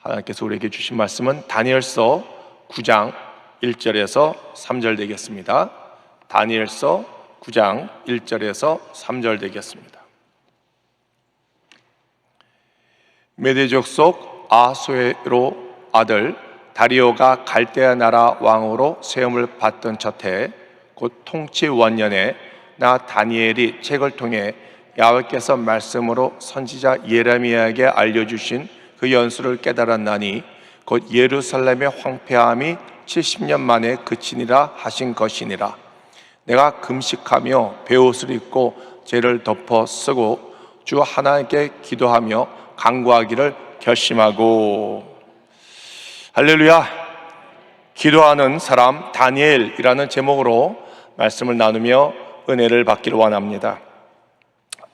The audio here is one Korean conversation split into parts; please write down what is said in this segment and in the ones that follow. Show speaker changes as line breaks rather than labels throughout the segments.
하나님께서 우리에게 주신 말씀은 다니엘서 9장 1절에서 3절 되겠습니다. 다니엘서 9장 1절에서 3절 되겠습니다. 메대 족속 아수에로 아들 다리오가 갈대아 나라 왕으로 세움을 받던 첫해 곧 통치 원년에 나 다니엘이 책을 통해 야훼께서 말씀으로 선지자 예레미야에게 알려주신 그 연수를 깨달았나니 곧 예루살렘의 황폐함이 70년 만에 그치니라 하신 것이니라. 내가 금식하며 베옷을 입고 죄를 덮어 쓰고 주 하나님께 기도하며 간구하기를 결심하고. 할렐루야. 기도하는 사람 다니엘이라는 제목으로 말씀을 나누며 은혜를 받기를 원합니다.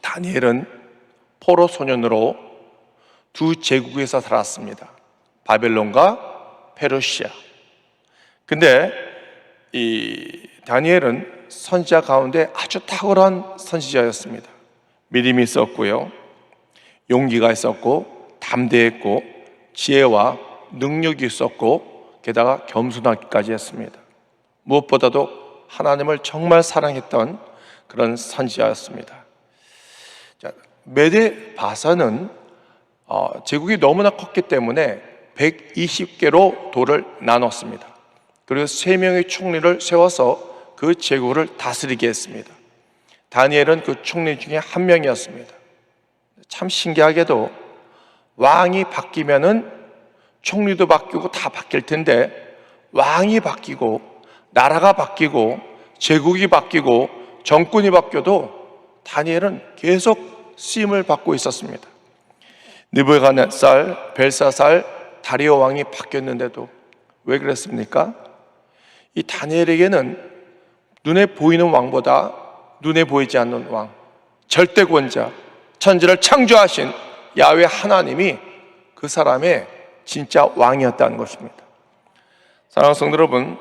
다니엘은 포로 소년으로 두 제국에서 살았습니다. 바벨론과 페르시아. 근데 이 다니엘은 선지자 가운데 아주 탁월한 선지자였습니다. 믿음이 있었고요, 용기가 있었고, 담대했고, 지혜와 능력이 있었고, 게다가 겸손하기까지 했습니다. 무엇보다도 하나님을 정말 사랑했던 그런 선지자였습니다. 자, 메대 바사는 제국이 너무나 컸기 때문에 120개로 도를 나눴습니다. 그리고 3명의 총리를 세워서 그 제국을 다스리게 했습니다. 다니엘은 그 총리 중에 한 명이었습니다. 참 신기하게도 왕이 바뀌면은 총리도 바뀌고 다 바뀔 텐데, 왕이 바뀌고 나라가 바뀌고 제국이 바뀌고 정권이 바뀌어도 다니엘은 계속 쓰임을 받고 있었습니다. 느부갓네살, 벨사살, 다리오 왕이 바뀌었는데도 왜 그랬습니까? 이 다니엘에게는 눈에 보이는 왕보다 눈에 보이지 않는 왕, 절대권자, 천지를 창조하신 야훼 하나님이 그 사람의 진짜 왕이었다는 것입니다. 사랑하는 성도 여러분,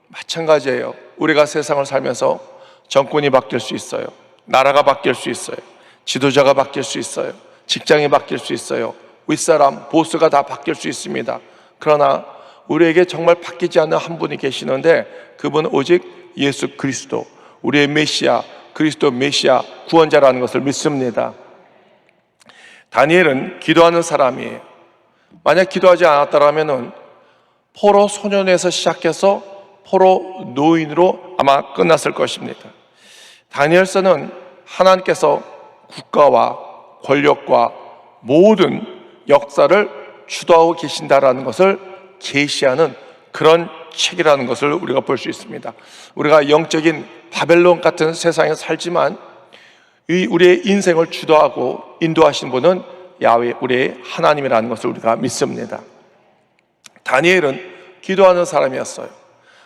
마찬가지예요. 우리가 세상을 살면서 정권이 바뀔 수 있어요, 나라가 바뀔 수 있어요, 지도자가 바뀔 수 있어요, 직장이 바뀔 수 있어요, 윗사람, 보스가 다 바뀔 수 있습니다. 그러나 우리에게 정말 바뀌지 않는 한 분이 계시는데, 그분은 오직 예수 그리스도, 우리의 메시아, 그리스도 메시아 구원자라는 것을 믿습니다. 다니엘은 기도하는 사람이에요. 만약 기도하지 않았다면 포로 소년에서 시작해서 포로 노인으로 아마 끝났을 것입니다. 다니엘서는 하나님께서 국가와 권력과 모든 역사를 주도하고 계신다라는 것을 계시하는 그런 책이라는 것을 우리가 볼 수 있습니다. 우리가 영적인 바벨론 같은 세상에 살지만 우리의 인생을 주도하고 인도하신 분은 야훼, 우리의 하나님이라는 것을 우리가 믿습니다. 다니엘은 기도하는 사람이었어요.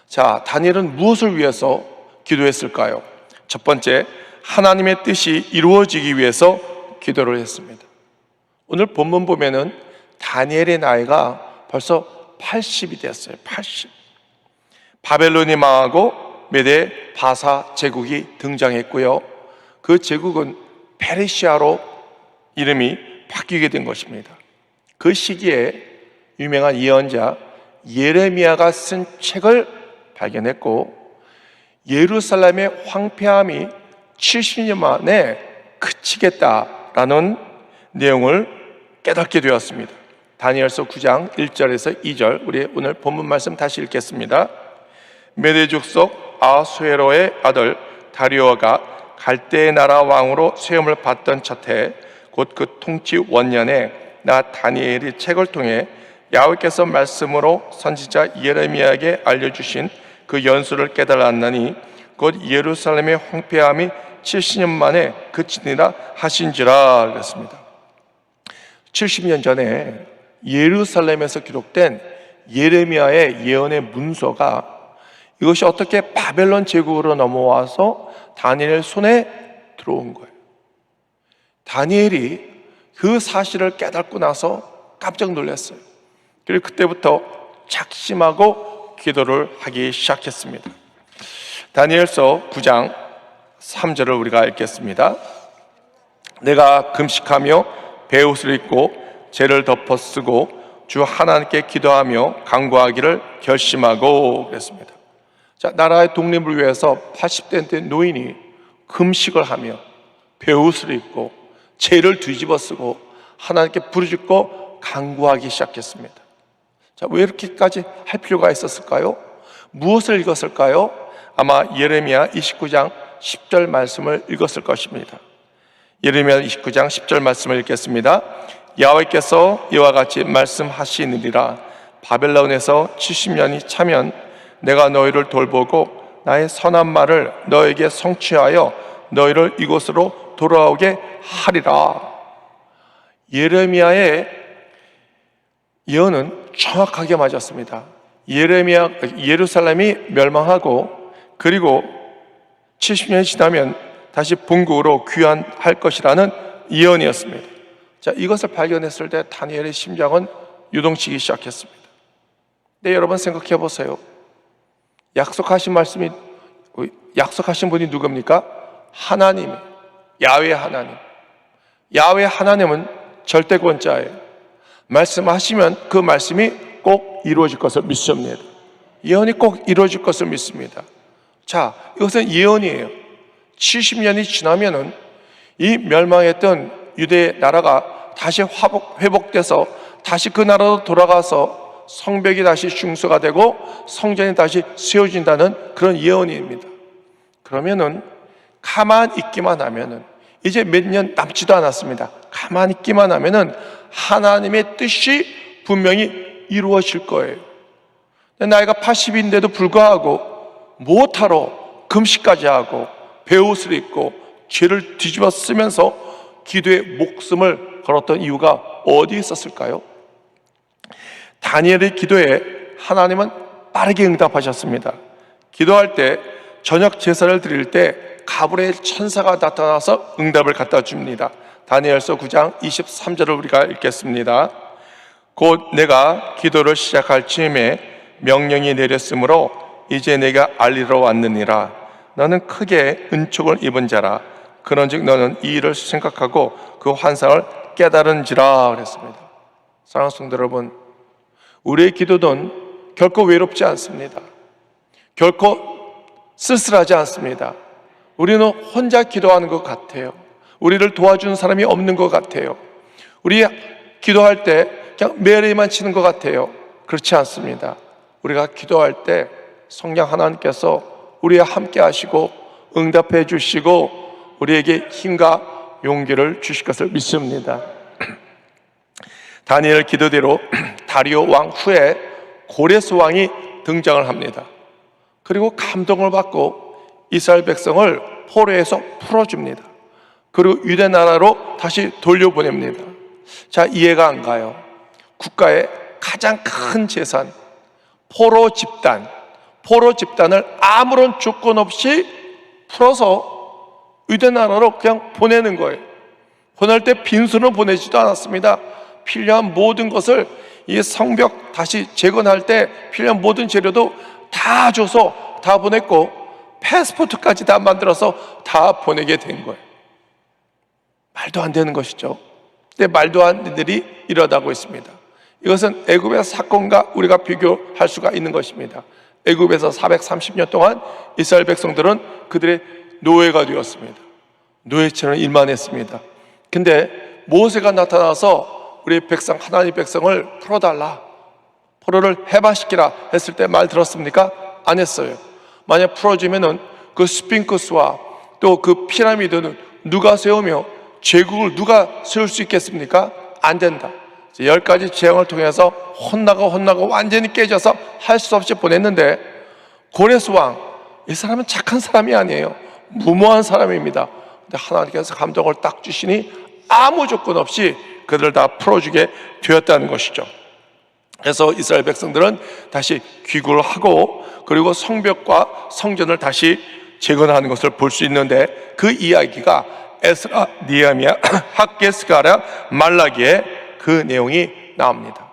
자, 다니엘은 무엇을 위해서 기도했을까요? 첫 번째, 하나님의 뜻이 이루어지기 위해서 기도를 했습니다. 오늘 본문 보면은 다니엘의 나이가 벌써 80이 됐어요. 80. 바벨론이 망하고 메대 바사 제국이 등장했고요, 그 제국은 페르시아로 이름이 바뀌게 된 것입니다. 그 시기에 유명한 예언자 예레미야가 쓴 책을 발견했고, 예루살렘의 황폐함이 70년 만에 그치겠다라는 내용을 깨닫게 되었습니다. 다니엘서 9장 1절에서 2절, 우리 오늘 본문 말씀 다시 읽겠습니다. 메대 족속 아수에로의 아들 다리오가 갈대아 나라 왕으로 세움을 받던 첫해 곧 그 통치 원년에 나 다니엘이 책을 통해 야훼께서 말씀으로 선지자 예레미야에게 알려주신 그 연수를 깨달았나니 곧 예루살렘의 황폐함이 70년 만에 그치니라 하신지라. 그랬습니다. 70년 전에 예루살렘에서 기록된 예레미야의 예언의 문서가 이것이 어떻게 바벨론 제국으로 넘어와서 다니엘 손에 들어온 거예요. 다니엘이 그 사실을 깨닫고 나서 깜짝 놀랐어요. 그리고 그때부터 작심하고 기도를 하기 시작했습니다. 다니엘서 9장 3절을 우리가 읽겠습니다. 내가 금식하며 베옷을 입고 죄를 덮어 쓰고 주 하나님께 기도하며 간구하기를 결심하고 그랬습니다. 자, 나라의 독립을 위해서 80대 된 노인이 금식을 하며 베옷을 입고 죄를 뒤집어 쓰고 하나님께 부르짖고 간구하기 시작했습니다. 자, 왜 이렇게까지 할 필요가 있었을까요? 무엇을 읽었을까요? 아마 예레미야 29장 10절 말씀을 읽었을 것입니다. 예레미야 29장 10절 말씀을 읽겠습니다. 여호와께서 이와 같이 말씀하시느니라. 바벨론에서 70년이 차면 내가 너희를 돌보고 나의 선한 말을 너에게 성취하여 너희를 이곳으로 돌아오게 하리라. 예레미야의 예언은 정확하게 맞았습니다. 예루살렘이 멸망하고 그리고 70년이 지나면 다시 본국으로 귀환할 것이라는 예언이었습니다. 자, 이것을 발견했을 때 다니엘의 심장은 유동치기 시작했습니다. 네, 여러분 생각해 보세요. 약속하신 분이 누굽니까? 하나님, 야훼 하나님. 야훼 하나님은 절대권자예요. 말씀하시면 그 말씀이 꼭 이루어질 것을 믿습니다. 예언이 꼭 이루어질 것을 믿습니다. 자, 이것은 예언이에요. 70년이 지나면은 이 멸망했던 유대 나라가 다시 회복돼서 다시 그 나라로 돌아가서 성벽이 다시 중수가 되고 성전이 다시 세워진다는 그런 예언입니다. 그러면은 가만히 있기만 하면은 이제 몇 년 남지도 않았습니다. 가만히 있기만 하면은 하나님의 뜻이 분명히 이루어질 거예요. 나이가 80인데도 불구하고 못하러 금식까지 하고 베옷을 입고 죄를 뒤집어 쓰면서 기도에 목숨을 걸었던 이유가 어디에 있었을까요? 다니엘의 기도에 하나님은 빠르게 응답하셨습니다. 기도할 때 저녁 제사를 드릴 때 가브리엘 천사가 나타나서 응답을 갖다 줍니다. 다니엘서 9장 23절을 우리가 읽겠습니다. 곧 내가 기도를 시작할 즈음에 명령이 내렸으므로 이제 내가 알리러 왔느니라. 너는 크게 은총을 입은 자라. 그런즉 너는 이 일을 생각하고 그 환상을 깨달은지라 그랬습니다. 사랑하는 성도 여러분, 우리의 기도는 결코 외롭지 않습니다. 결코 쓸쓸하지 않습니다. 우리는 혼자 기도하는 것 같아요. 우리를 도와주는 사람이 없는 것 같아요. 우리 기도할 때 그냥 메리만 치는 것 같아요. 그렇지 않습니다. 우리가 기도할 때 성령 하나님께서 우리와 함께 하시고 응답해 주시고 우리에게 힘과 용기를 주실 것을 믿습니다. 다니엘 기도대로 다리오 왕 후에 고레스 왕이 등장을 합니다. 그리고 감동을 받고 이스라엘 백성을 포로에서 풀어줍니다. 그리고 유대 나라로 다시 돌려보냅니다. 자, 이해가 안 가요. 국가의 가장 큰 재산, 포로 집단을 아무런 조건 없이 풀어서 유대 나라로 그냥 보내는 거예요. 보낼 때 빈손으로 보내지도 않았습니다. 필요한 모든 것을 이 성벽 다시 재건할 때 필요한 모든 재료도 다 줘서 다 보냈고 패스포트까지 다 만들어서 다 보내게 된 거예요. 말도 안 되는 것이죠. 근데 말도 안 되는 일이 일어나고 있습니다. 이것은 애굽의 사건과 우리가 비교할 수가 있는 것입니다. 애굽에서 430년 동안 이스라엘 백성들은 그들의 노예가 되었습니다. 노예처럼 일만 했습니다. 근데 모세가 나타나서 우리 백성, 하나님 백성을 풀어달라, 포로를 해방시키라 했을 때 말 들었습니까? 안 했어요. 만약 풀어주면은 그 스핑크스와 또 그 피라미드는 누가 세우며 제국을 누가 세울 수 있겠습니까? 안 된다. 10가지 재앙을 통해서 혼나고 완전히 깨져서 할 수 없이 보냈는데 고레스 왕, 이 사람은 착한 사람이 아니에요. 무모한 사람입니다. 근데 하나님께서 감동을 딱 주시니 아무 조건 없이 그들을 다 풀어주게 되었다는 것이죠. 그래서 이스라엘 백성들은 다시 귀국을 하고 그리고 성벽과 성전을 다시 재건하는 것을 볼 수 있는데 그 이야기가 에스라, 느헤미야, 학개, 스가랴, 말라기에 그 내용이 나옵니다.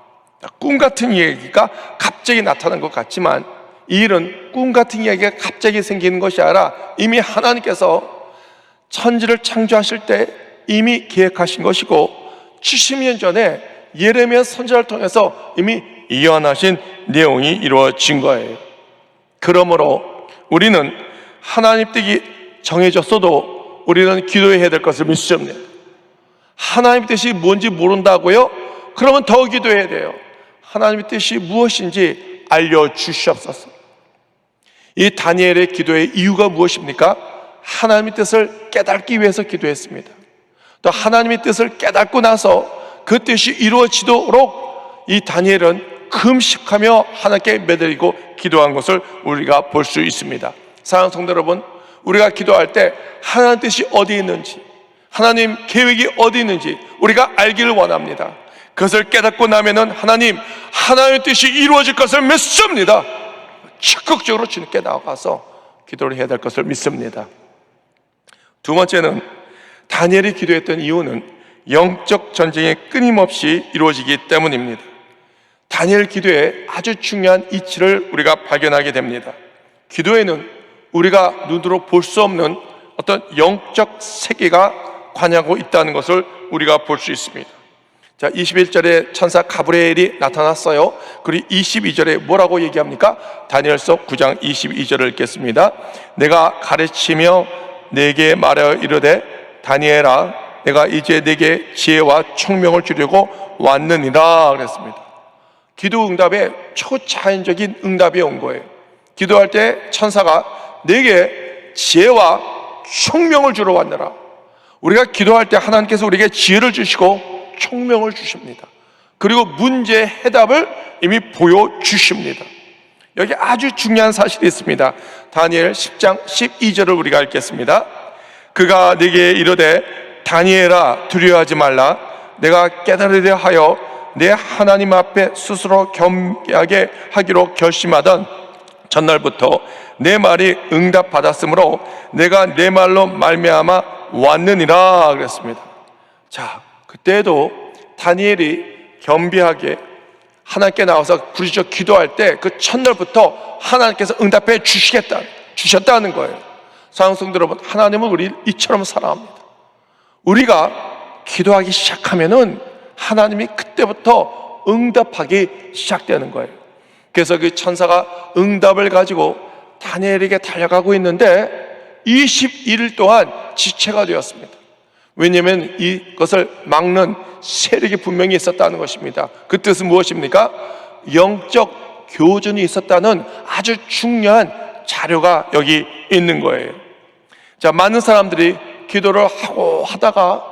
꿈 같은 이야기가 갑자기 나타난 것 같지만 이 일은 꿈 같은 이야기가 갑자기 생기는 것이 아니라 이미 하나님께서 천지를 창조하실 때 이미 계획하신 것이고 70년 전에 예레미야 선지자를 통해서 이미 예언하신 내용이 이루어진 거예요. 그러므로 우리는 하나님 뜻이 정해졌어도 우리는 기도해야 될 것을 믿습니다. 하나님 뜻이 뭔지 모른다고요? 그러면 더 기도해야 돼요. 하나님의 뜻이 무엇인지 알려주시옵소서. 이 다니엘의 기도의 이유가 무엇입니까? 하나님의 뜻을 깨닫기 위해서 기도했습니다. 또 하나님의 뜻을 깨닫고 나서 그 뜻이 이루어지도록 이 다니엘은 금식하며 하나님께 매달리고 기도한 것을 우리가 볼 수 있습니다. 사랑하는 성도 여러분, 우리가 기도할 때 하나님 뜻이 어디 있는지, 하나님 계획이 어디 있는지 우리가 알기를 원합니다. 그것을 깨닫고 나면은 하나님의 뜻이 이루어질 것을 믿습니다. 적극적으로 주님께 나아가서 기도를 해야 될 것을 믿습니다. 두 번째는 다니엘이 기도했던 이유는 영적 전쟁이 끊임없이 이루어지기 때문입니다. 다니엘 기도에 아주 중요한 이치를 우리가 발견하게 됩니다. 기도에는 우리가 눈으로 볼 수 없는 어떤 영적 세계가 관여하고 있다는 것을 우리가 볼 수 있습니다. 자, 21절에 천사 가브리엘이 나타났어요. 그리고 22절에 뭐라고 얘기합니까? 다니엘서 9장 22절을 읽겠습니다. 내가 가르치며 내게 말하여 이르되 다니엘아, 내가 이제 내게 지혜와 총명을 주려고 왔느니라 그랬습니다. 기도 응답에 초자연적인 응답이 온 거예요. 기도할 때 천사가 내게 지혜와 총명을 주러 왔느라. 우리가 기도할 때 하나님께서 우리에게 지혜를 주시고 총명을 주십니다. 그리고 문제의 해답을 이미 보여주십니다. 여기 아주 중요한 사실이 있습니다. 다니엘 10장 12절을 우리가 읽겠습니다. 그가 네게 이르되 다니엘아, 두려워하지 말라. 내가 깨달으려 하여 내 하나님 앞에 스스로 겸비하게 하기로 결심하던 전날부터 내 말이 응답받았으므로 내가 내 말로 말미암아 왔느니라 그랬습니다. 자, 그때도 다니엘이 겸비하게 하나님께 나와서 부르짖어 기도할 때 그 첫날부터 하나님께서 응답해 주셨다는 거예요. 사랑하는 성도 여러분, 하나님은 우리를 이처럼 사랑합니다. 우리가 기도하기 시작하면은 하나님이 그때부터 응답하기 시작되는 거예요. 그래서 그 천사가 응답을 가지고 다니엘에게 달려가고 있는데 21일 동안 지체가 되었습니다. 왜냐하면 이것을 막는 세력이 분명히 있었다는 것입니다. 그 뜻은 무엇입니까? 영적 교전이 있었다는 아주 중요한 자료가 여기 있는 거예요. 자, 많은 사람들이 기도를 하고 하다가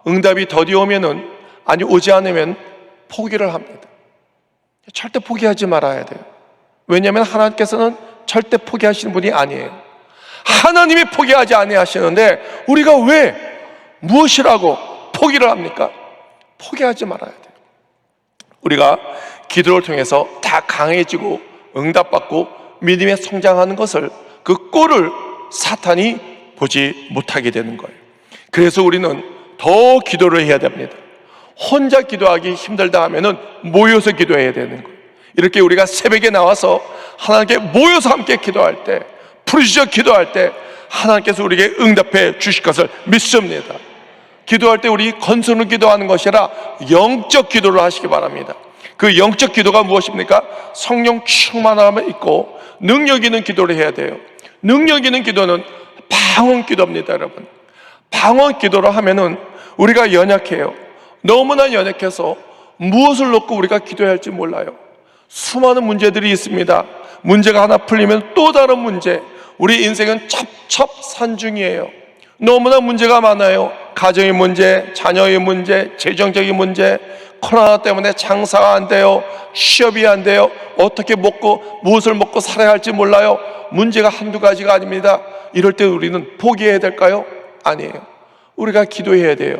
응답이 더디 오면은, 아니 오지 않으면 포기를 합니다. 절대 포기하지 말아야 돼요. 왜냐하면 하나님께서는 절대 포기하시는 분이 아니에요. 하나님이 포기하지 아니하시는데 우리가 왜 무엇이라고 포기를 합니까? 포기하지 말아야 돼요. 우리가 기도를 통해서 다 강해지고 응답받고 믿음에 성장하는 것을, 그 꼴을 사탄이 보지 못하게 되는 거예요. 그래서 우리는 더 기도를 해야 됩니다. 혼자 기도하기 힘들다 하면은 모여서 기도해야 되는 거예요. 이렇게 우리가 새벽에 나와서 하나님께 모여서 함께 기도할 때, 부르짖어 기도할 때 하나님께서 우리에게 응답해 주실 것을 믿습니다. 기도할 때 우리 건성으로 기도하는 것이 아니라 영적 기도를 하시기 바랍니다. 그 영적 기도가 무엇입니까? 성령 충만함에 있고 능력 있는 기도를 해야 돼요. 능력 있는 기도는 방언 기도입니다, 여러분. 방언 기도를 하면은 우리가 연약해요. 너무나 연약해서 무엇을 놓고 우리가 기도해야 할지 몰라요. 수많은 문제들이 있습니다. 문제가 하나 풀리면 또 다른 문제. 우리 인생은 첩첩산중이에요. 너무나 문제가 많아요. 가정의 문제, 자녀의 문제, 재정적인 문제, 코로나 때문에 장사가 안 돼요. 취업이 안 돼요. 어떻게 무엇을 먹고 살아야 할지 몰라요. 문제가 한두 가지가 아닙니다. 이럴 때 우리는 포기해야 될까요? 아니에요. 우리가 기도해야 돼요.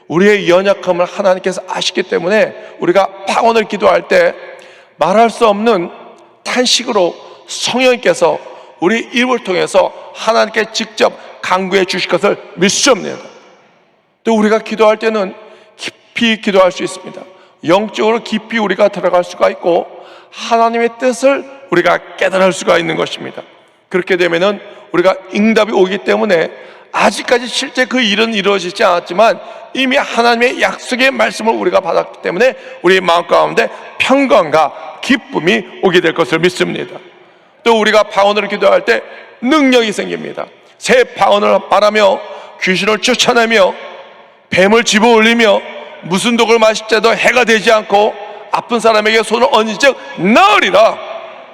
우리의 연약함을 하나님께서 아시기 때문에 우리가 방언을 기도할 때 말할 수 없는 탄식으로 성령께서 우리 입을 통해서 하나님께 직접 간구해 주실 것을 믿습니다. 또 우리가 기도할 때는 깊이 기도할 수 있습니다. 영적으로 깊이 우리가 들어갈 수가 있고 하나님의 뜻을 우리가 깨달을 수가 있는 것입니다. 그렇게 되면은 우리가 응답이 오기 때문에 아직까지 실제 그 일은 이루어지지 않았지만 이미 하나님의 약속의 말씀을 우리가 받았기 때문에 우리 마음 가운데 평강과 기쁨이 오게 될 것을 믿습니다. 또 우리가 방언으로 기도할 때 능력이 생깁니다. 새 방언을 말하며 귀신을 쫓아내며 뱀을 집어올리며 무슨 독을 마실 때도 해가 되지 않고 아픈 사람에게 손을 얹은 즉 나으리라.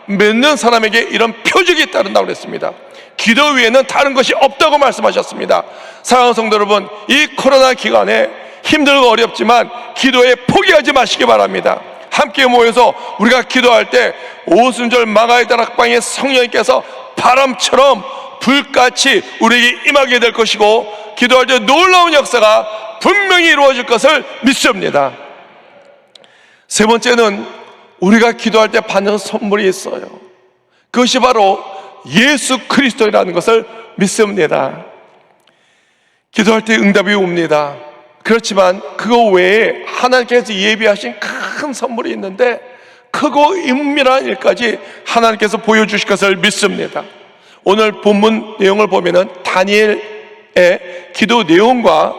믿는 사람에게 이런 표적이 따른다고 그랬습니다. 기도 외에는 다른 것이 없다고 말씀하셨습니다. 사랑하는 성도 여러분, 이 코로나 기간에 힘들고 어렵지만 기도에 포기하지 마시기 바랍니다. 함께 모여서 우리가 기도할 때 오순절 마가의 다락방에 성령님께서 바람처럼 불같이 우리에게 임하게 될 것이고 기도할 때 놀라운 역사가 분명히 이루어질 것을 믿습니다. 세 번째는 우리가 기도할 때 받는 선물이 있어요. 그것이 바로 예수 그리스도라는 것을 믿습니다. 기도할 때 응답이 옵니다. 그렇지만 그거 외에 하나님께서 예비하신 큰 선물이 있는데 크고 은밀한 일까지 하나님께서 보여주실 것을 믿습니다. 오늘 본문 내용을 보면은 다니엘의 기도 내용과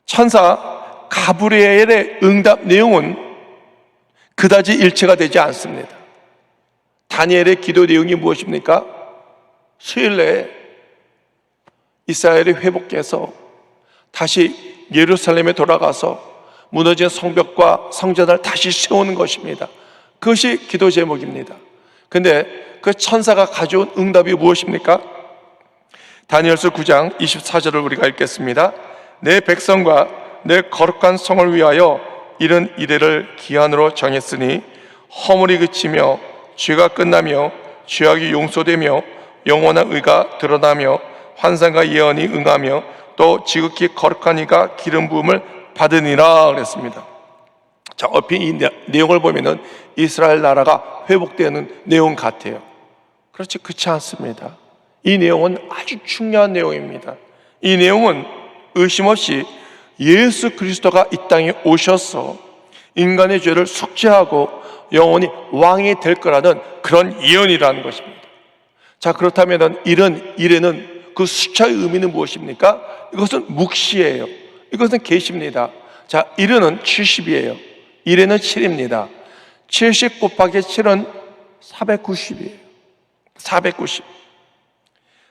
천사 가브리엘의 응답 내용은 그다지 일치가 되지 않습니다. 다니엘의 기도 내용이 무엇입니까? 수일 내에 이스라엘이 회복해서 다시 예루살렘에 돌아가서 무너진 성벽과 성전을 다시 세우는 것입니다. 그것이 기도 제목입니다. 근데 그 천사가 가져온 응답이 무엇입니까? 다니엘서 9장 24절을 우리가 읽겠습니다. 내 백성과 내 거룩한 성을 위하여 이런 이래를 기한으로 정했으니 허물이 그치며 죄가 끝나며 죄악이 용서되며 영원한 의가 드러나며 환상과 예언이 응하며 또 지극히 거룩한 이가 기름 부음을 받으니라 그랬습니다. 자, 얼핏 이 내용을 보면은 이스라엘 나라가 회복되는 내용 같아요. 그렇지, 그렇지 않습니다. 이 내용은 아주 중요한 내용입니다. 이 내용은 의심 없이 예수 그리스도가 이 땅에 오셔서 인간의 죄를 속죄하고 영원히 왕이 될 거라는 그런 예언이라는 것입니다. 자, 그렇다면 이런 일에는 그 숫자의 의미는 무엇입니까? 이것은 묵시예요. 이것은 계시입니다. 자, 1에는 70이에요. 1에는 7입니다. 70 곱하기 7은 490이에요.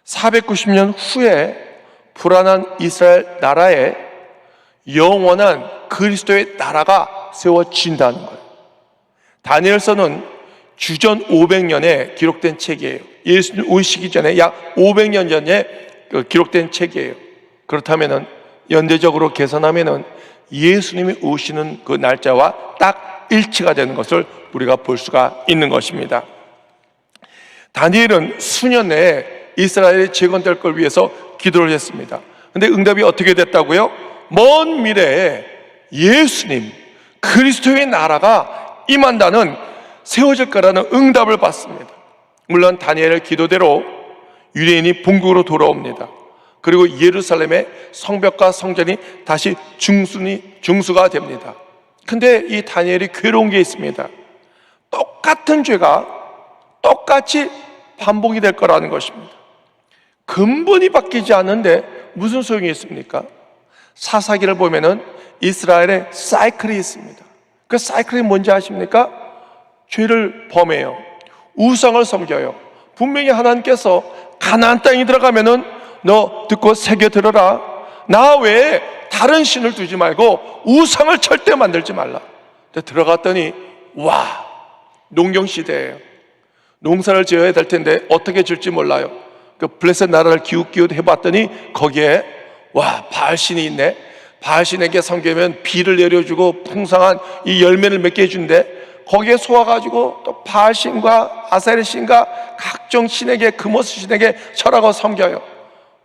490년 후에 불안한 이스라엘 나라에 영원한 그리스도의 나라가 세워진다는 거예요. 다니엘서는 주전 500년에 기록된 책이에요. 예수님 오시기 전에 약 500년 전에 기록된 책이에요. 그렇다면 연대적으로 계산하면 예수님이 오시는 그 날짜와 딱 일치가 되는 것을 우리가 볼 수가 있는 것입니다. 다니엘은 수년 내에 이스라엘이 재건될 걸 위해서 기도를 했습니다. 그런데 응답이 어떻게 됐다고요? 먼 미래에 예수님 그리스도의 나라가 임한다는 세워질 거라는 응답을 받습니다. 물론 다니엘의 기도대로 유대인이 본국으로 돌아옵니다. 그리고 예루살렘의 성벽과 성전이 다시 중수가 됩니다. 근데 이 다니엘이 괴로운 게 있습니다. 똑같은 죄가 똑같이 반복이 될 거라는 것입니다. 근본이 바뀌지 않는데 무슨 소용이 있습니까? 사사기를 보면은 이스라엘의 사이클이 있습니다. 그 사이클이 뭔지 아십니까? 죄를 범해요. 우상을 섬겨요. 분명히 하나님께서 가나안 땅에 들어가면은 너 듣고 새겨 들어라. 나 외에 다른 신을 두지 말고 우상을 절대 만들지 말라. 근데 들어갔더니 와, 농경 시대예요. 농사를 지어야 될 텐데 어떻게 질지 몰라요. 그 블레셋 나라를 기웃기웃 해봤더니 거기에 와, 바알신이 있네. 바알신에게 섬기면 비를 내려주고 풍성한 이 열매를 맺게 해준대. 거기에 속아가지고 또 바알신과 아세르신과 각종 신에게 금오스 신에게 절하고 섬겨요.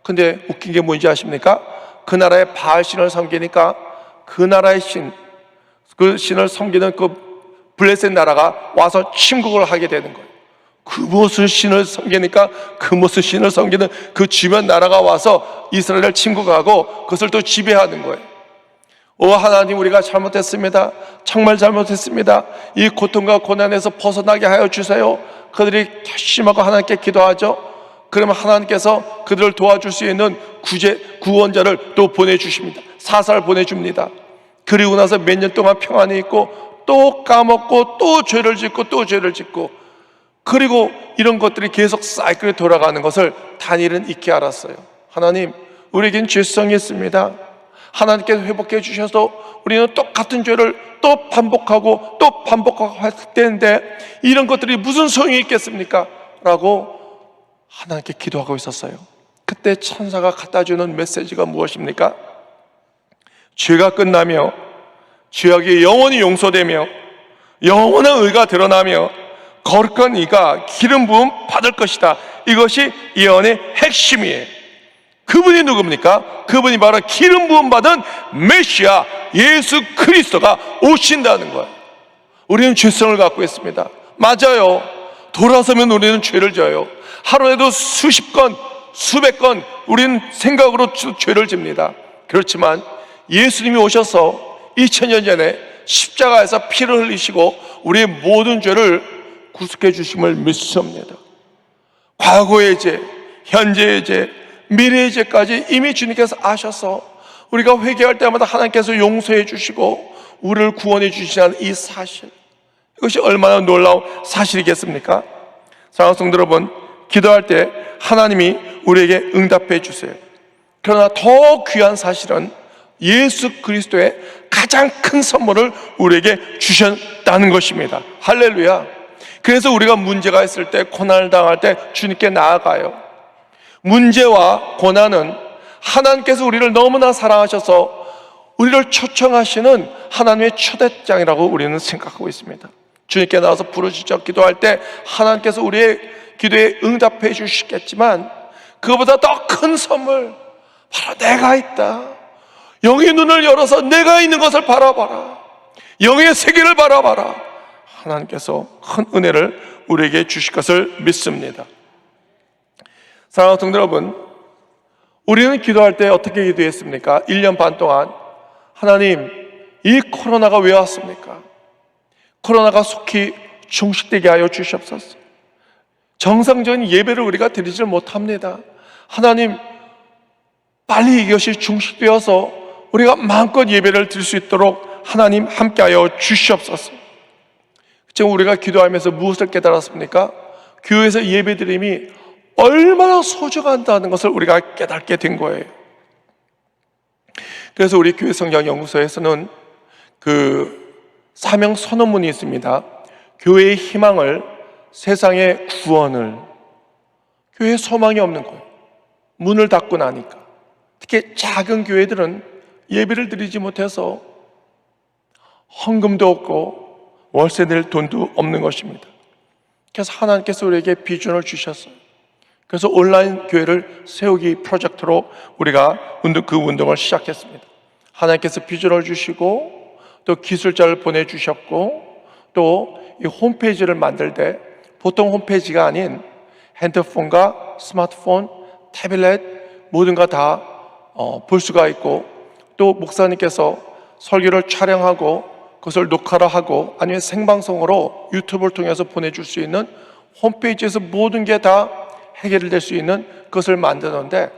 근데 웃긴 게 뭔지 아십니까? 그 나라의 바알신을 섬기니까 그 나라의 신, 그 신을 섬기는 그 블레셋 나라가 와서 침국을 하게 되는 거예요. 금오스 신을 섬기니까 금오스 신을 섬기는 그 주변 나라가 와서 이스라엘을 침국하고 그것을 또 지배하는 거예요. 오 하나님, 우리가 잘못했습니다. 정말 잘못했습니다. 이 고통과 고난에서 벗어나게 하여 주세요. 그들이 결심하고 하나님께 기도하죠. 그러면 하나님께서 그들을 도와줄 수 있는 구원자를 또 보내주십니다. 사사를 보내줍니다. 그리고 나서 몇 년 동안 평안히 있고 또 까먹고 또 죄를 짓고 또 죄를 짓고, 그리고 이런 것들이 계속 사이클이 돌아가는 것을 다니엘은 익히 알았어요. 하나님, 우리에겐 죄성이 있습니다. 하나님께서 회복해 주셔서 우리는 똑같은 죄를 또 반복하고 할 때인데 이런 것들이 무슨 소용이 있겠습니까? 라고 하나님께 기도하고 있었어요. 그때 천사가 갖다 주는 메시지가 무엇입니까? 죄가 끝나며 죄악이 영원히 용서되며 영원한 의가 드러나며 거룩한 이가 기름 부음 받을 것이다. 이것이 예언의 핵심이에요. 그분이 누굽니까? 그분이 바로 기름 부음 받은 메시아 예수 그리스도가 오신다는 거예요. 우리는 죄성을 갖고 있습니다. 맞아요. 돌아서면 우리는 죄를 져요. 하루에도 수십 건, 수백 건 우리는 생각으로 죄를 집니다. 그렇지만 예수님이 오셔서 2000년 전에 십자가에서 피를 흘리시고 우리의 모든 죄를 구속해 주심을 믿습니다. 과거의 죄, 현재의 죄, 미래의 죄까지 이미 주님께서 아셔서 우리가 회개할 때마다 하나님께서 용서해 주시고 우리를 구원해 주시는 이 사실, 이것이 얼마나 놀라운 사실이겠습니까? 사랑하는 성도 여러분, 기도할 때 하나님이 우리에게 응답해 주세요. 그러나 더 귀한 사실은 예수 그리스도의 가장 큰 선물을 우리에게 주셨다는 것입니다. 할렐루야. 그래서 우리가 문제가 있을 때, 고난을 당할 때 주님께 나아가요. 문제와 고난은 하나님께서 우리를 너무나 사랑하셔서 우리를 초청하시는 하나님의 초대장이라고 우리는 생각하고 있습니다. 주님께 나와서 부르짖어 기도할 때 하나님께서 우리의 기도에 응답해 주시겠지만 그것보다 더 큰 선물, 바로 내가 있다. 영의 눈을 열어서 내가 있는 것을 바라봐라. 영의 세계를 바라봐라. 하나님께서 큰 은혜를 우리에게 주실 것을 믿습니다. 사랑하는 성도 여러분, 우리는 기도할 때 어떻게 기도했습니까? 1년 반 동안 하나님, 이 코로나가 왜 왔습니까? 코로나가 속히 종식되게 하여 주시옵소서. 정상적인 예배를 우리가 드리지 못합니다. 하나님, 빨리 이것이 종식되어서 우리가 마음껏 예배를 드릴 수 있도록 하나님 함께하여 주시옵소서. 지금 우리가 기도하면서 무엇을 깨달았습니까? 교회에서 예배드림이 얼마나 소중하다는 것을 우리가 깨닫게 된 거예요. 그래서 우리 교회 성장연구소에서는 그 사명 선언문이 있습니다. 교회의 희망을, 세상의 구원을. 교회에 소망이 없는 거예요. 문을 닫고 나니까. 특히 작은 교회들은 예배를 드리지 못해서 헌금도 없고 월세 낼 돈도 없는 것입니다. 그래서 하나님께서 우리에게 비전을 주셨어요. 그래서 온라인 교회를 세우기 프로젝트로 우리가 그 운동을 시작했습니다. 하나님께서 비전을 주시고 또 기술자를 보내주셨고 또 이 홈페이지를 만들 때 보통 홈페이지가 아닌 핸드폰과 스마트폰, 태블릿 모든 거 다 볼 수가 있고 또 목사님께서 설교를 촬영하고 그것을 녹화를 하고 아니면 생방송으로 유튜브를 통해서 보내줄 수 있는 홈페이지에서 모든 게 다 해결될 수 있는 것을 만드는데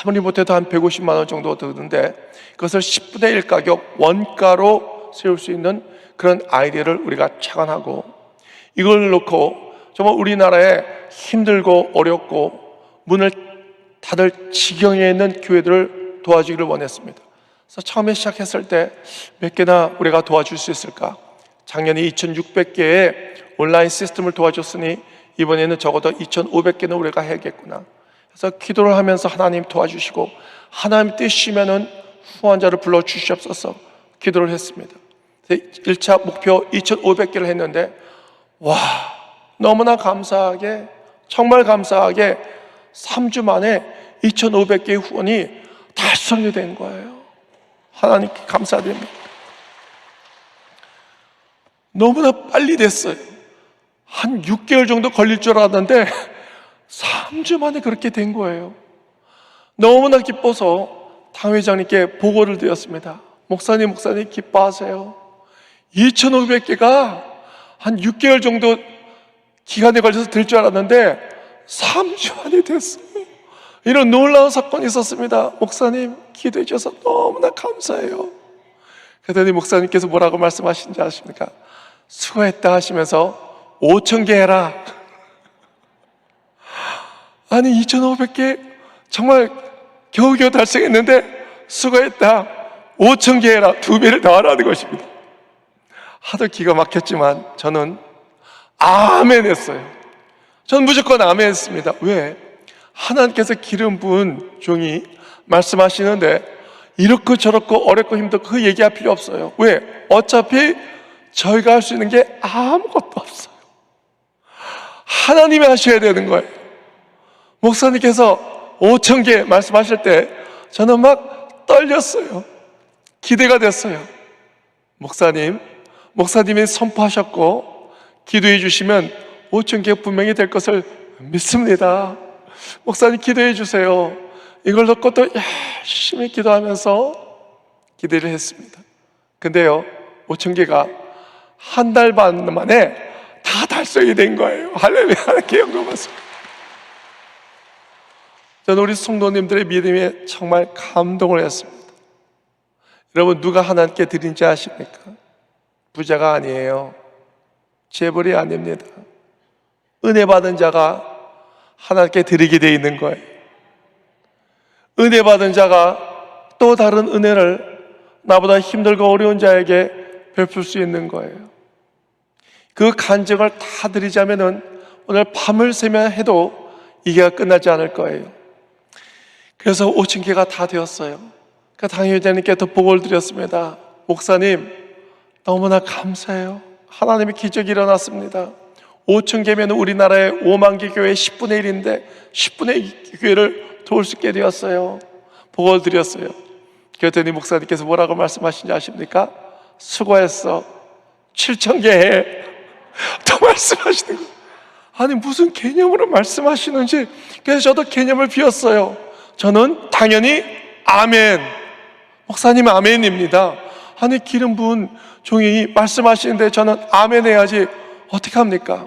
아무리 못해도 한 150만 원 정도 드는데 그것을 10분의 1 가격 원가로 세울 수 있는 그런 아이디어를 우리가 착안하고 이걸 놓고 정말 우리나라에 힘들고 어렵고 문을 닫을 지경에 있는 교회들을 도와주기를 원했습니다. 그래서 처음에 시작했을 때 몇 개나 우리가 도와줄 수 있을까? 작년에 2,600개의 온라인 시스템을 도와줬으니 이번에는 적어도 2,500개는 우리가 해야겠구나. 그래서 기도를 하면서 하나님 도와주시고 하나님 뜻이면은 후원자를 불러주시옵소서 기도를 했습니다. 1차 목표 2,500개를 했는데 와, 너무나 감사하게, 정말 감사하게 3주 만에 2,500개의 후원이 달성이 된 거예요. 하나님께 감사드립니다. 너무나 빨리 됐어요. 한 6개월 정도 걸릴 줄 알았는데 3주 만에 그렇게 된 거예요. 너무나 기뻐서 당회장님께 보고를 드렸습니다. 목사님 기뻐하세요. 2,500개가 한 6개월 정도 기간에 걸려서 될 줄 알았는데 3주 만에 됐어요. 이런 놀라운 사건이 있었습니다. 목사님 기도해 주셔서 너무나 감사해요. 그랬더니 목사님께서 뭐라고 말씀하신지 아십니까? 수고했다 하시면서 5,000개 해라. 아니 2,500개 정말 겨우겨우 달성했는데 수고했다, 5,000개 해라, 2배를 더 하라는 것입니다. 하도 기가 막혔지만 저는 아멘 했어요. 저는 무조건 아멘 했습니다. 왜? 하나님께서 기름 부은 종이 말씀하시는데 이렇고 저렇고 어렵고 힘들고 그 얘기할 필요 없어요. 왜? 어차피 저희가 할 수 있는 게 아무것도 없어요. 하나님이 하셔야 되는 거예요. 목사님께서 5,000개 말씀하실 때 저는 막 떨렸어요. 기대가 됐어요. 목사님이 선포하셨고 기도해 주시면 5,000개 분명히 될 것을 믿습니다. 목사님 기도해 주세요. 이걸 놓고 또 열심히 기도하면서 기대를 했습니다. 근데요, 5,000개가 한 달 반 만에 다 달성이 된 거예요. 할렐루야, 하나님께 영광 받습니다. 저는 우리 성도님들의 믿음에 정말 감동을 했습니다. 여러분, 누가 하나님께 드린지 아십니까? 부자가 아니에요. 재벌이 아닙니다. 은혜 받은 자가 하나님께 드리게 되어 있는 거예요. 은혜 받은 자가 또 다른 은혜를 나보다 힘들고 어려운 자에게 베풀 수 있는 거예요. 그 간증을 다 드리자면은 오늘 밤을 새며 해도 이게 끝나지 않을 거예요. 그래서 5,000개가 다 되었어요. 그 당회장님께 더 보고를 드렸습니다. 목사님 너무나 감사해요. 하나님의 기적이 일어났습니다. 5,000개면 우리나라의 5만 개 교회 10분의 1인데 10분의 2 교회를 도울 수 있게 되었어요. 보고를 드렸어요. 그랬더니 목사님께서 뭐라고 말씀하신지 아십니까? 수고했어, 7,000개 해. 더 말씀하시는 거예요. 아니 무슨 개념으로 말씀하시는지. 그래서 저도 개념을 비웠어요. 저는 당연히 아멘, 목사님 아멘입니다. 아니 기름 부은 종이 말씀하시는데 저는 아멘 해야지 어떻게 합니까?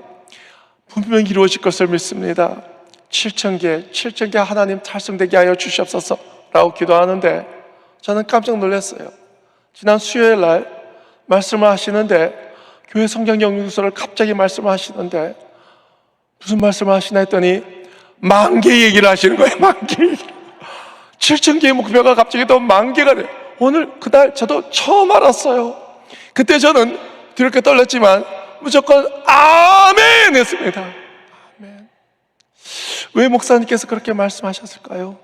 분명히 이루어질 것을 믿습니다. 7,000개 하나님 달성되게 하여 주시옵소서 라고 기도하는데 저는 깜짝 놀랐어요. 지난 수요일 날 말씀을 하시는데 교회 성경 연구소를 갑자기 말씀을 하시는데 무슨 말씀을 하시나 했더니 10,000개 얘기를 하시는 거예요. 10,000개 얘기. 7,000개의 목표가 갑자기 또 10,000개가 돼요. 오늘 그날 저도 처음 알았어요. 그때 저는 이렇게 떨렸지만 무조건 아멘 했습니다. 아멘. 왜 목사님께서 그렇게 말씀하셨을까요?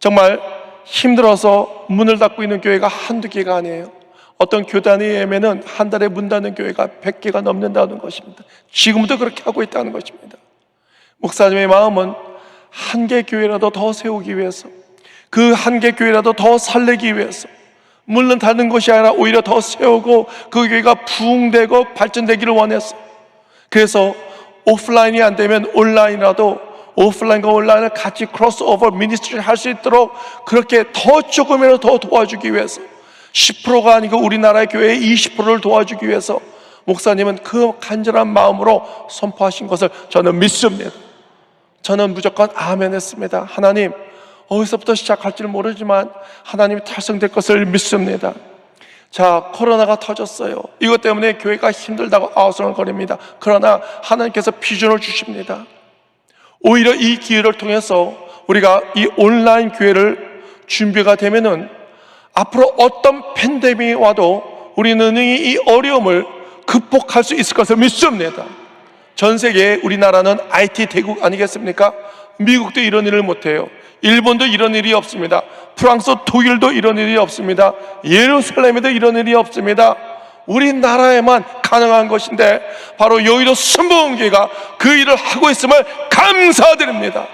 정말 힘들어서 문을 닫고 있는 교회가 한두 개가 아니에요. 어떤 교단에 의하면 한 달에 문 닫는 교회가 100개가 넘는다는 것입니다. 지금도 그렇게 하고 있다는 것입니다. 목사님의 마음은 한 개 교회라도 더 세우기 위해서, 그 한 개 교회라도 더 살리기 위해서 문을 닫는 것이 아니라 오히려 더 세우고 그 교회가 부흥되고 발전되기를 원했어요. 그래서 오프라인이 안 되면 온라인이라도 오프라인과 온라인을 같이 크로스오버 미니스트리를 할 수 있도록 그렇게 더 조금이라도 더 도와주기 위해서 10%가 아니고 우리나라의 교회의 20%를 도와주기 위해서 목사님은 그 간절한 마음으로 선포하신 것을 저는 믿습니다. 저는 무조건 아멘 했습니다. 하나님, 어디서부터 시작할지 모르지만 하나님이 달성될 것을 믿습니다. 자, 코로나가 터졌어요. 이것 때문에 교회가 힘들다고 아우성거립니다. 그러나 하나님께서 비전을 주십니다. 오히려 이 기회를 통해서 우리가 이 온라인 교회를 준비가 되면은 앞으로 어떤 팬데믹이 와도 우리는 이 어려움을 극복할 수 있을 것을 믿습니다. 전 세계 우리나라는 IT 대국 아니겠습니까? 미국도 이런 일을 못해요. 일본도 이런 일이 없습니다. 프랑스, 독일도 이런 일이 없습니다. 예루살렘에도 이런 일이 없습니다. 우리나라에만 가능한 것인데 바로 여의도 순복음교회가 그 일을 하고 있음을 감사드립니다.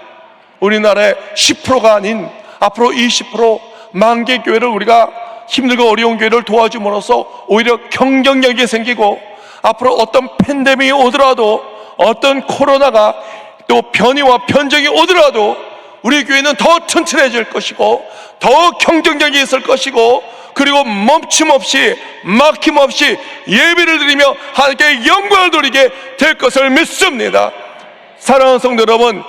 우리나라의 10%가 아닌 앞으로 20% 10,000개 교회를 우리가 힘들고 어려운 교회를 도와줌으로써 오히려 경쟁력이 생기고 앞으로 어떤 팬데믹이 오더라도 어떤 코로나가 또 변이와 변정이 오더라도 우리 교회는 더 튼튼해질 것이고 더 경쟁력이 있을 것이고 그리고 멈춤없이 막힘없이 예배를 드리며 하나님께 영광을 돌리게 될 것을 믿습니다. 사랑하는 성도 여러분,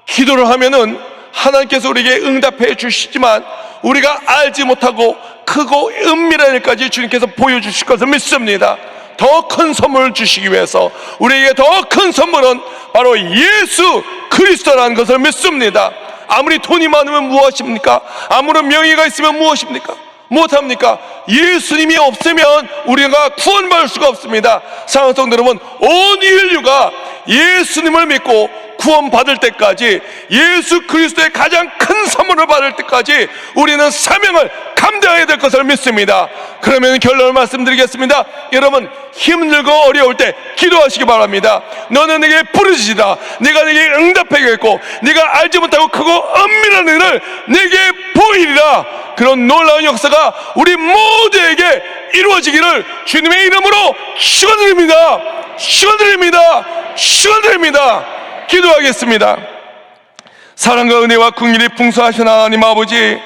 기도를 하면은 하나님께서 우리에게 응답해 주시지만 우리가 알지 못하고 크고 은밀한 일까지 주님께서 보여주실 것을 믿습니다. 더 큰 선물을 주시기 위해서 우리에게 더 큰 선물은 바로 예수 그리스도라는 것을 믿습니다. 아무리 돈이 많으면 무엇입니까? 아무런 명예가 있으면 무엇입니까? 무엇합니까? 예수님이 없으면 우리가 구원받을 수가 없습니다. 사랑하는 성도 여러분, 온 인류가 예수님을 믿고 구원받을 때까지, 예수 그리스도의 가장 큰 선물을 받을 때까지 우리는 사명을 감당해야 될 것을 믿습니다. 그러면 결론을 말씀드리겠습니다. 여러분, 힘들고 어려울 때 기도하시기 바랍니다. 너는 내게 부르짖으라. 내가 내게 응답하겠고 네가 알지 못하고 크고 은밀한 일을 내게 보이리라. 그런 놀라운 역사가 우리 모두에게 이루어지기를 주님의 이름으로 축원드립니다. 축원드립니다. 축원드립니다. 기도하겠습니다. 사랑과 은혜와 긍휼이 풍성하신 하나님 아버지,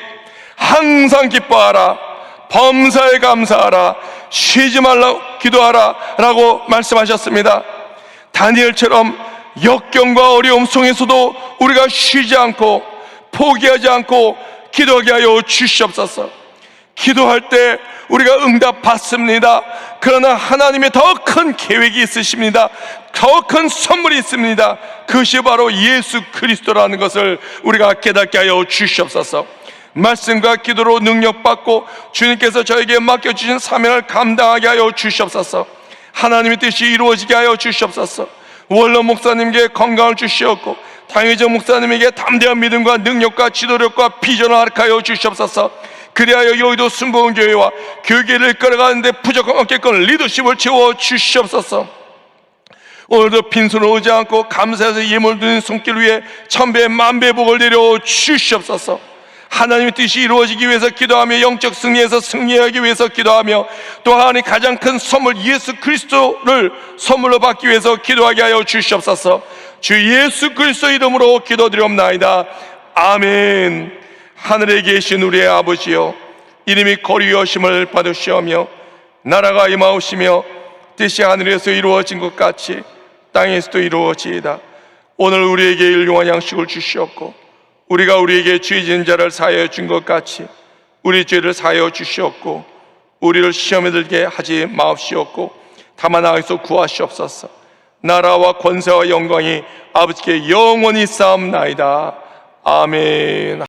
항상 기뻐하라, 범사에 감사하라, 쉬지 말라 기도하라 라고 말씀하셨습니다. 다니엘처럼 역경과 어려움 속에서도 우리가 쉬지 않고 포기하지 않고 기도하게 하여 주시옵소서. 기도할 때 우리가 응답 받습니다. 그러나 하나님의 더 큰 계획이 있으십니다. 더 큰 선물이 있습니다. 그것이 바로 예수 그리스도라는 것을 우리가 깨닫게 하여 주시옵소서. 말씀과 기도로 능력받고 주님께서 저에게 맡겨주신 사명을 감당하게 하여 주시옵소서. 하나님의 뜻이 이루어지게 하여 주시옵소서. 원로 목사님께 건강을 주시옵고 당회정 목사님에게 담대한 믿음과 능력과 지도력과 비전을 허락하여 주시옵소서. 그리하여 여의도 순복음교회와 교회를 이끌어가는데 부족함 없게끔 리더십을 채워 주시옵소서. 오늘도 빈손을 오지 않고 감사해서 예물 드리는 손길 위에 천배 만배 복을 내려 주시옵소서. 하나님의 뜻이 이루어지기 위해서 기도하며 영적 승리에서 승리하기 위해서 기도하며 또 하나님 가장 큰 선물 예수 그리스도를 선물로 받기 위해서 기도하게 하여 주시옵소서. 주 예수 그리스도 이름으로 기도드리옵나이다. 아멘. 하늘에 계신 우리의 아버지여, 이름이 거룩히 여김을 받으시오며 나라가 임하오시며 뜻이 하늘에서 이루어진 것 같이 땅에서도 이루어지이다. 오늘 우리에게 일용할 양식을 주시옵고 우리가 우리에게 죄 지은 자를 사하여 준 것 같이 우리 죄를 사하여 주시옵고 우리를 시험에 들게 하지 마옵시옵고 다만 악에서 구하시옵소서. 나라와 권세와 영광이 아버지께 영원히 쌓옵나이다. 아멘.